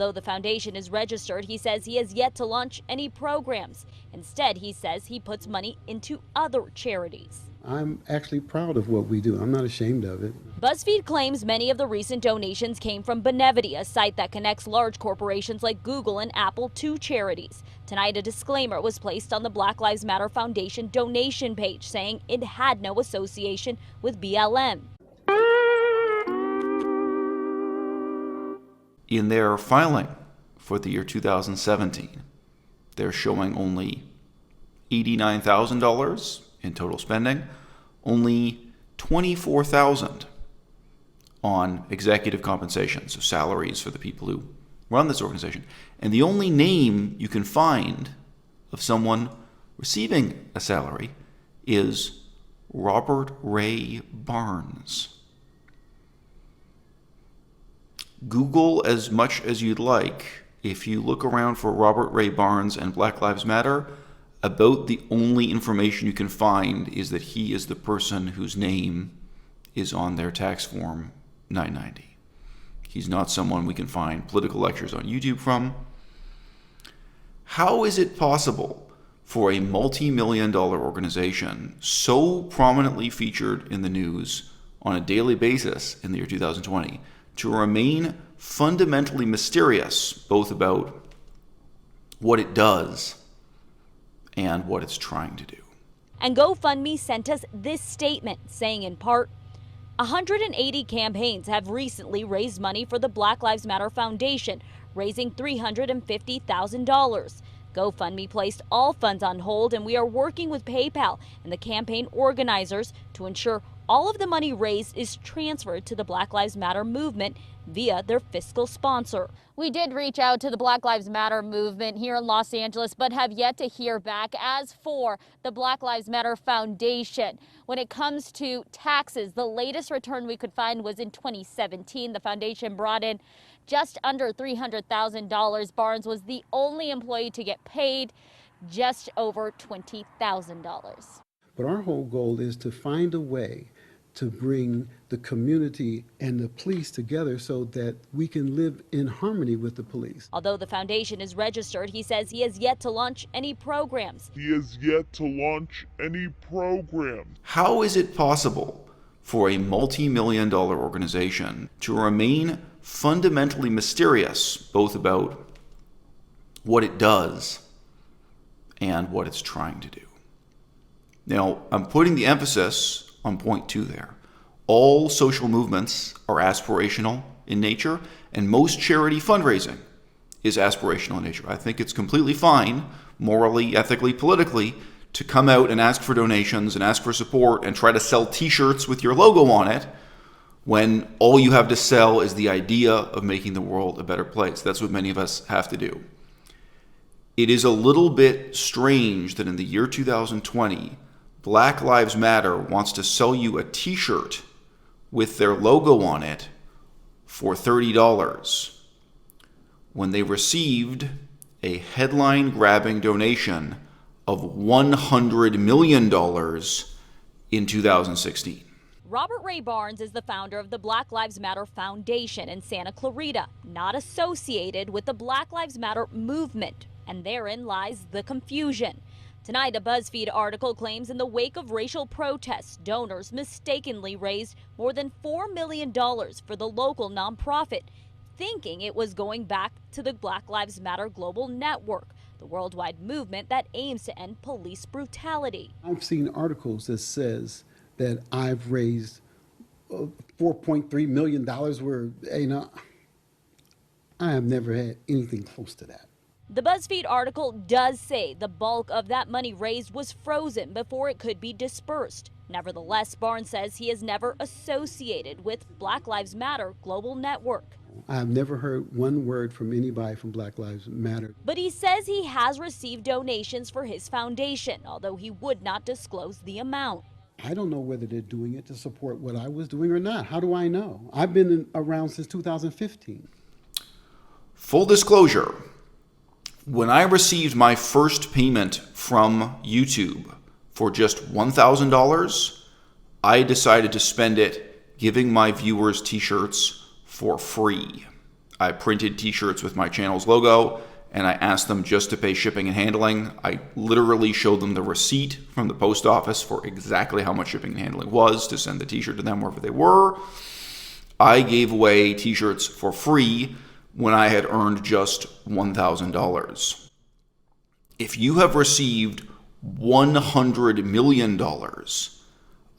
Although the foundation is registered, he says he has yet to launch any programs. Instead, he says he puts money into other charities. I'm actually proud of what we do. I'm not ashamed of it. BuzzFeed claims many of the recent donations came from Benevity, a site that connects large corporations like Google and Apple to charities. Tonight, a disclaimer was placed on the Black Lives Matter Foundation donation page saying it had no association with BLM. In their filing for the year 2017, they're showing only $89,000 in total spending, only $24,000 on executive compensation, so salaries for the people who run this organization. And the only name you can find of someone receiving a salary is Robert Ray Barnes. Google as much as you'd like. If you look around for Robert Ray Barnes and Black Lives Matter, about the only information you can find is that he is the person whose name is on their tax form 990. He's not someone we can find political lectures on YouTube from. How is it possible for a multi-million-dollar organization so prominently featured in the news on a daily basis in the year 2020 to remain fundamentally mysterious, both about what it does and what it's trying to do? And GoFundMe sent us this statement saying in part, 180 campaigns have recently raised money for the Black Lives Matter Foundation, raising $350,000. GoFundMe placed all funds on hold, and we are working with PayPal and the campaign organizers to ensure all of the money raised is transferred to the Black Lives Matter movement via their fiscal sponsor. We did reach out to the Black Lives Matter movement here in Los Angeles, but have yet to hear back. As for the Black Lives Matter Foundation, when it comes to taxes, the latest return we could find was in 2017. The foundation brought in just under $300,000. Barnes was the only employee to get paid just over $20,000. But our whole goal is to find a way to bring the community and the police together so that we can live in harmony with the police. Although the foundation is registered, he says he has yet to launch any programs. How is it possible for a multi-million-dollar organization to remain fundamentally mysterious, both about what it does and what it's trying to do? Now, I'm putting the emphasis on point 2 there. All social movements are aspirational in nature, and most charity fundraising is aspirational in nature. I think it's completely fine, morally, ethically, politically, to come out and ask for donations and ask for support and try to sell t-shirts with your logo on it when all you have to sell is the idea of making the world a better place. That's what many of us have to do. It is a little bit strange that in the year 2020, Black Lives Matter wants to sell you a t-shirt with their logo on it for $30 when they received a headline-grabbing donation of $100 million in 2016. Robert Ray Barnes is the founder of the Black Lives Matter Foundation in Santa Clarita, not associated with the Black Lives Matter movement, and therein lies the confusion. Tonight, a BuzzFeed article claims in the wake of racial protests, donors mistakenly raised more than $4 million for the local nonprofit, thinking it was going back to the Black Lives Matter Global Network, the worldwide movement that aims to end police brutality. I've seen articles that says that I've raised $4.3 million where, I have never had anything close to that. The BuzzFeed article does say the bulk of that money raised was frozen before it could be dispersed. Nevertheless, Barnes says he has never associated with Black Lives Matter Global Network. I've never heard one word from anybody from Black Lives Matter. But he says he has received donations for his foundation, although he would not disclose the amount. I don't know whether they're doing it to support what I was doing or not. How do I know? I've been around since 2015. Full disclosure. When I received my first payment from YouTube for just $1,000, I decided to spend it giving my viewers t-shirts for free. I printed t-shirts with my channel's logo, and I asked them just to pay shipping and handling. I literally showed them the receipt from the post office for exactly how much shipping and handling was to send the t-shirt to them wherever they were. I gave away t-shirts for free when I had earned just $1,000. If you have received $100 million,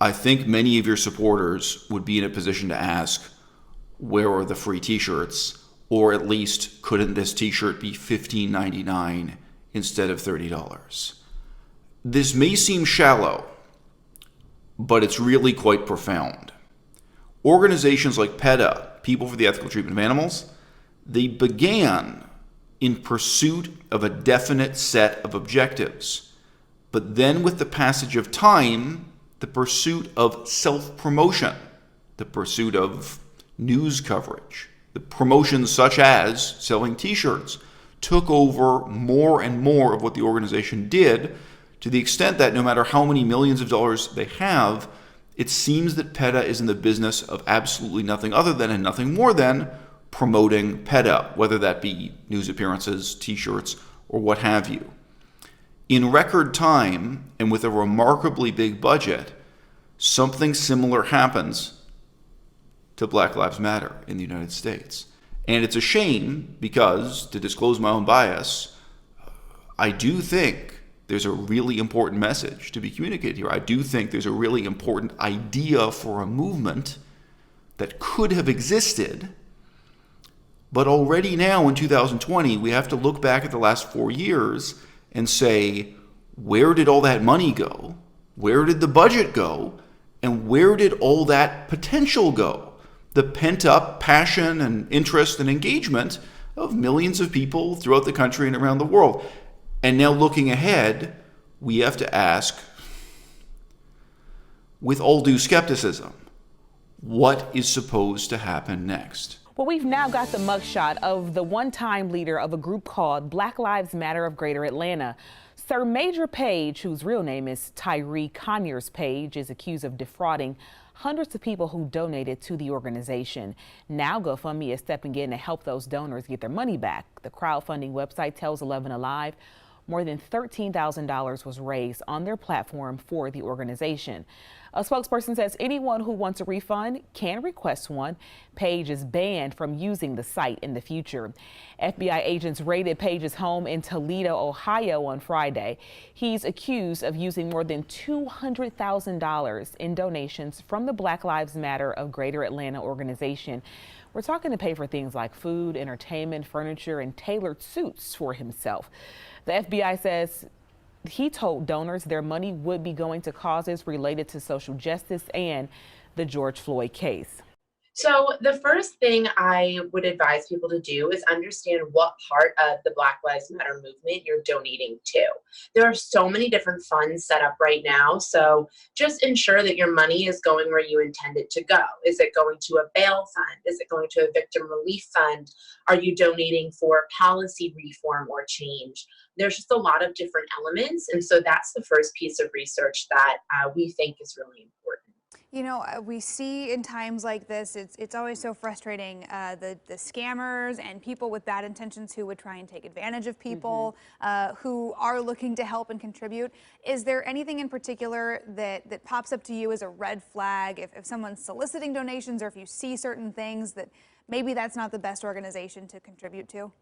I think many of your supporters would be in a position to ask, where are the free t-shirts? Or at least, couldn't this t-shirt be $15.99 instead of $30? This may seem shallow, but it's really quite profound. Organizations like PETA, People for the Ethical Treatment of Animals, they began in pursuit of a definite set of objectives. But then with the passage of time, the pursuit of self-promotion, the pursuit of news coverage, the promotions such as selling t-shirts, took over more and more of what the organization did, to the extent that no matter how many millions of dollars they have, it seems that PETA is in the business of absolutely nothing other than and nothing more than promoting PETA, whether that be news appearances, t-shirts, or what have you. In record time, and with a remarkably big budget, something similar happens to Black Lives Matter in the United States. And it's a shame because, to disclose my own bias, I do think there's a really important message to be communicated here. I do think there's a really important idea for a movement that could have existed, but already now in 2020, we have to look back at the last 4 years and say, where did all that money go? Where did the budget go? And where did all that potential go? The pent-up passion and interest and engagement of millions of people throughout the country and around the world. And now looking ahead, we have to ask, with all due skepticism, what is supposed to happen next? Well, we've now got the mugshot of the one-time leader of a group called Black Lives Matter of Greater Atlanta. Sir Major Page, whose real name is Tyree Conyers Page, is accused of defrauding hundreds of people who donated to the organization. Now GoFundMe is stepping in to help those donors get their money back. The crowdfunding website tells 11 Alive more than $13,000 was raised on their platform for the organization. A spokesperson says anyone who wants a refund can request one. Page is banned from using the site in the future. FBI agents raided Page's home in Toledo, Ohio on Friday. He's accused of using more than $200,000 in donations from the Black Lives Matter of Greater Atlanta organization. We're talking to pay for things like food, entertainment, furniture, and tailored suits for himself. The FBI says he told donors their money would be going to causes related to social justice and the George Floyd case. So the first thing I would advise people to do is understand what part of the Black Lives Matter movement you're donating to. There are so many different funds set up right now, so just ensure that your money is going where you intend it to go. Is it going to a bail fund? Is it going to a victim relief fund? Are you donating for policy reform or change? There's just a lot of different elements, and so that's the first piece of research that we think is really important. You know, we see in times like this, it's always so frustrating, the scammers and people with bad intentions who would try and take advantage of people who are looking to help and contribute. Is there anything in particular that pops up to you as a red flag if someone's soliciting donations, or if you see certain things that maybe that's not the best organization to contribute to?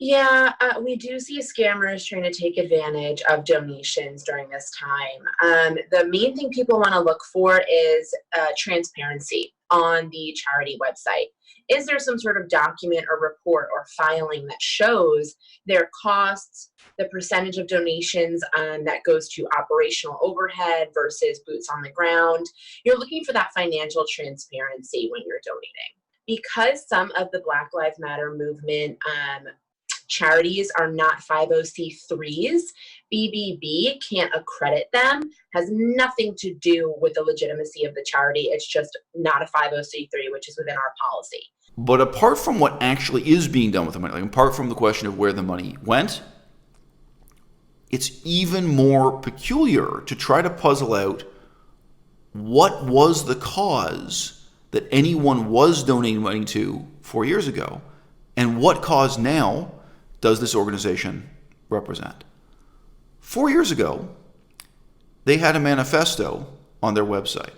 Yeah, we do see scammers trying to take advantage of donations during this time. The main thing people want to look for is transparency on the charity website. Is there some sort of document or report or filing that shows their costs, the percentage of donations that goes to operational overhead versus boots on the ground? You're looking for that financial transparency when you're donating. Because some of the Black Lives Matter movement charities are not 501c3s, BBB can't accredit them, has nothing to do with the legitimacy of the charity. It's just not a 501c3, which is within our policy. But apart from what actually is being done with the money, like apart from the question of where the money went, it's even more peculiar to try to puzzle out what was the cause that anyone was donating money to 4 years ago. And what cause now does this organization represent? 4 years ago, they had a manifesto on their website.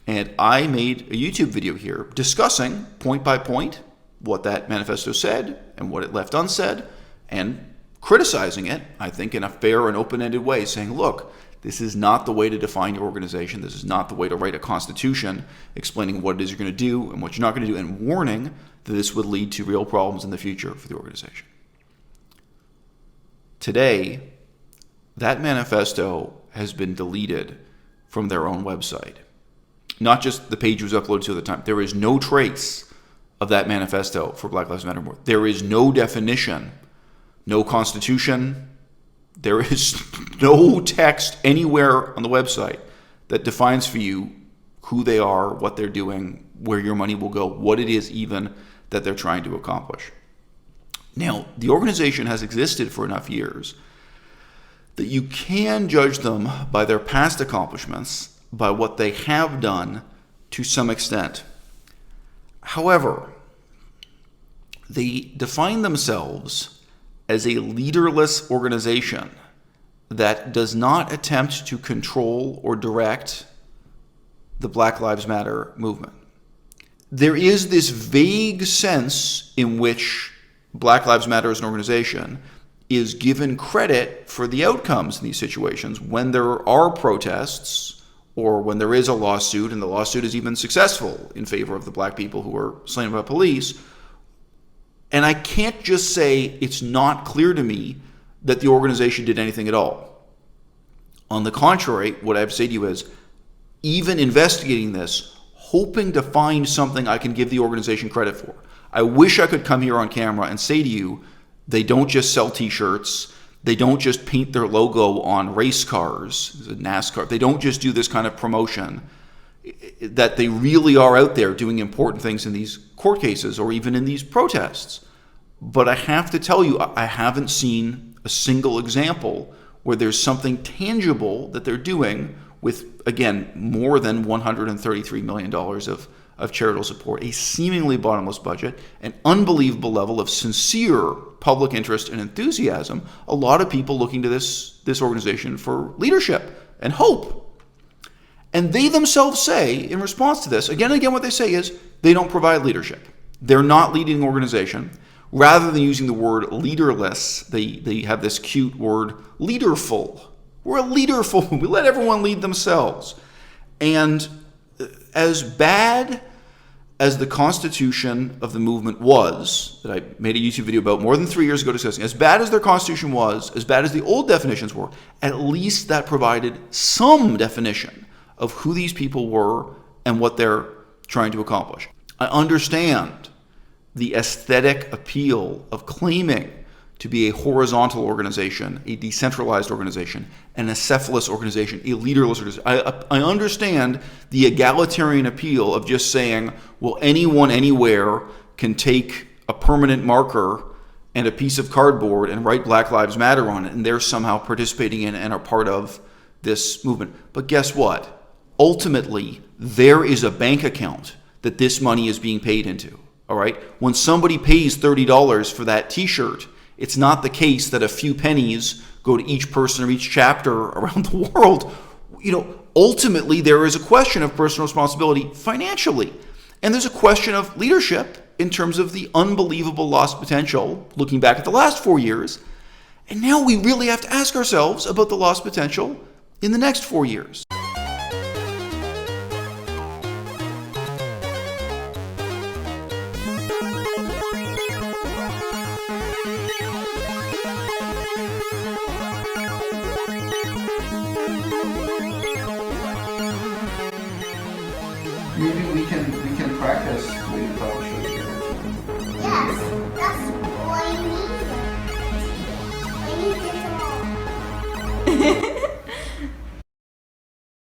And I made a YouTube video here discussing point by point what that manifesto said and what it left unsaid, and criticizing it, I think, in a fair and open-ended way, saying, look, this is not the way to define your organization. This is not the way to write a constitution explaining what it is you're going to do and what you're not going to do, and warning that this would lead to real problems in the future for the organization. Today, that manifesto has been deleted from their own website. Not just the page was uploaded to at the time. There is no trace of that manifesto for Black Lives Matter movement. There is no definition, no constitution. There is no text anywhere on the website that defines for you who they are, what they're doing, where your money will go, what it is even that they're trying to accomplish. Now, the organization has existed for enough years that you can judge them by their past accomplishments, by what they have done to some extent. However, they define themselves as a leaderless organization that does not attempt to control or direct the Black Lives Matter movement. There is this vague sense in which Black Lives Matter as an organization is given credit for the outcomes in these situations when there are protests or when there is a lawsuit, and the lawsuit is even successful in favor of the black people who were slain by police. And I can't just say it's not clear to me that the organization did anything at all. On the contrary, what I have to say to you is, even investigating this, hoping to find something I can give the organization credit for. I wish I could come here on camera and say to you, they don't just sell t-shirts, they don't just paint their logo on race cars, NASCAR, they don't just do this kind of promotion, that they really are out there doing important things in these court cases or even in these protests. But I have to tell you, I haven't seen a single example where there's something tangible that they're doing with, again, more than $133 million of charitable support, a seemingly bottomless budget, an unbelievable level of sincere public interest and enthusiasm, a lot of people looking to this organization for leadership and hope. And they themselves say, in response to this, again and again what they say is, they don't provide leadership. They're not leading an organization. Rather than using the word leaderless, they have this cute word, leaderful. We're a leaderful, we let everyone lead themselves. And as bad as the constitution of the movement was, that I made a YouTube video about more than 3 years ago discussing, as bad as their constitution was, as bad as the old definitions were, at least that provided some definition of who these people were and what they're trying to accomplish. I understand the aesthetic appeal of claiming to be a horizontal organization, a decentralized organization, an acephalous organization, a leaderless organization. I understand the egalitarian appeal of just saying, well, anyone anywhere can take a permanent marker and a piece of cardboard and write Black Lives Matter on it, and they're somehow participating in and are part of this movement. But guess what? Ultimately, there is a bank account that this money is being paid into. All right? When somebody pays $30 for that t-shirt, it's not the case that a few pennies go to each person or each chapter around the world. You know, ultimately there is a question of personal responsibility financially. And there's a question of leadership in terms of the unbelievable lost potential, looking back at the last 4 years. And now we really have to ask ourselves about the lost potential in the next 4 years. Maybe we can practice what you thought